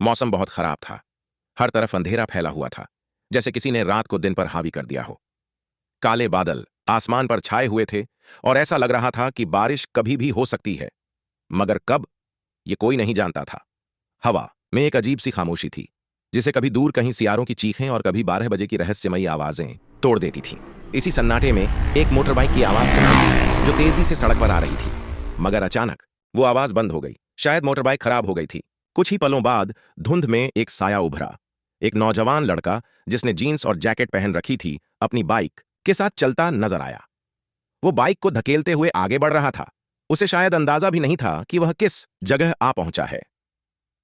मौसम बहुत खराब था। हर तरफ अंधेरा फैला हुआ था, जैसे किसी ने रात को दिन पर हावी कर दिया हो। काले बादल आसमान पर छाए हुए थे और ऐसा लग रहा था कि बारिश कभी भी हो सकती है, मगर कब, ये कोई नहीं जानता था। हवा में एक अजीब सी खामोशी थी, जिसे कभी दूर कहीं सियारों की चीखें और कभी 12 बजे की रहस्यमयी आवाजें तोड़ देती थीं। इसी सन्नाटे में एक मोटर बाइक की आवाज सुनाई जो तेजी से सड़क पर आ रही थी, मगर अचानक वो आवाज बंद हो गई। शायद मोटर बाइक खराब हो गई थी। कुछ ही पलों बाद धुंध में एक साया उभरा। एक नौजवान लड़का जिसने जीन्स और जैकेट पहन रखी थी, अपनी बाइक के साथ चलता नजर आया। वो बाइक को धकेलते हुए आगे बढ़ रहा था। उसे शायद अंदाजा भी नहीं था कि वह किस जगह आ पहुंचा है।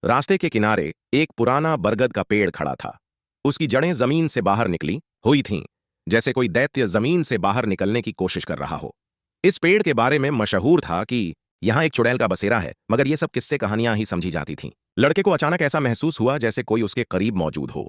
रास्ते के किनारे एक पुराना बरगद का पेड़ खड़ा था। उसकी जड़ें जमीन से बाहर निकली हुई थीं, जैसे कोई दैत्य जमीन से बाहर निकलने की कोशिश कर रहा हो। इस पेड़ के बारे में मशहूर था कि यहां एक चुड़ैल का बसेरा है, मगर ये सब किस्से कहानियां ही समझी जाती थीं। लड़के को अचानक ऐसा महसूस हुआ जैसे कोई उसके करीब मौजूद हो।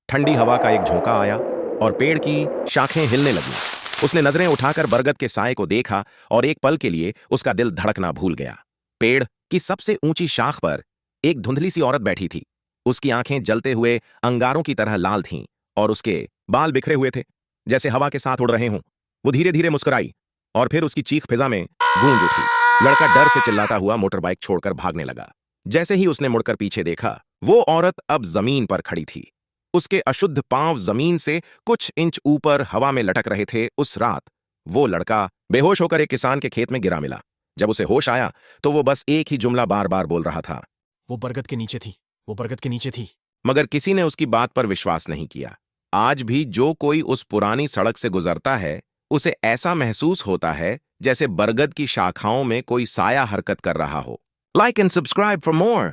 ठंडी हवा का एक झोंका आया और पेड़ की शाखें हिलने लगीं। उसने नजरें उठाकर बरगद के साए को देखा और एक पल के लिए उसका दिल धड़कना भूल गया। पेड़ की सबसे ऊंची शाख पर एक धुंधली सी औरत बैठी थी। उसकी आंखें जलते हुए अंगारों की तरह लाल थीं और उसके बाल बिखरे हुए थे, जैसे हवा के साथ उड़ रहे हों। वो धीरे धीरे मुस्कुराई और फिर उसकी चीख फिजा में गूंज उठी। लड़का डर से चिल्लाता हुआ मोटर बाइक छोड़कर भागने लगा। जैसे ही उसने मुड़कर पीछे देखा, वो औरत अब जमीन पर खड़ी थी। उसके अशुद्ध पांव जमीन से कुछ इंच ऊपर हवा में लटक रहे थे। उस रात वो लड़का बेहोश होकर एक किसान के खेत में गिरा मिला। जब उसे होश आया तो वो बस एक ही जुमला बार बार बोल रहा था, वो बरगद के नीचे थी, वो बरगद के नीचे थी। मगर किसी ने उसकी बात पर विश्वास नहीं किया। आज भी जो कोई उस पुरानी सड़क से गुजरता है, उसे ऐसा महसूस होता है जैसे बरगद की शाखाओं में कोई साया हरकत कर रहा हो। Like and subscribe for more.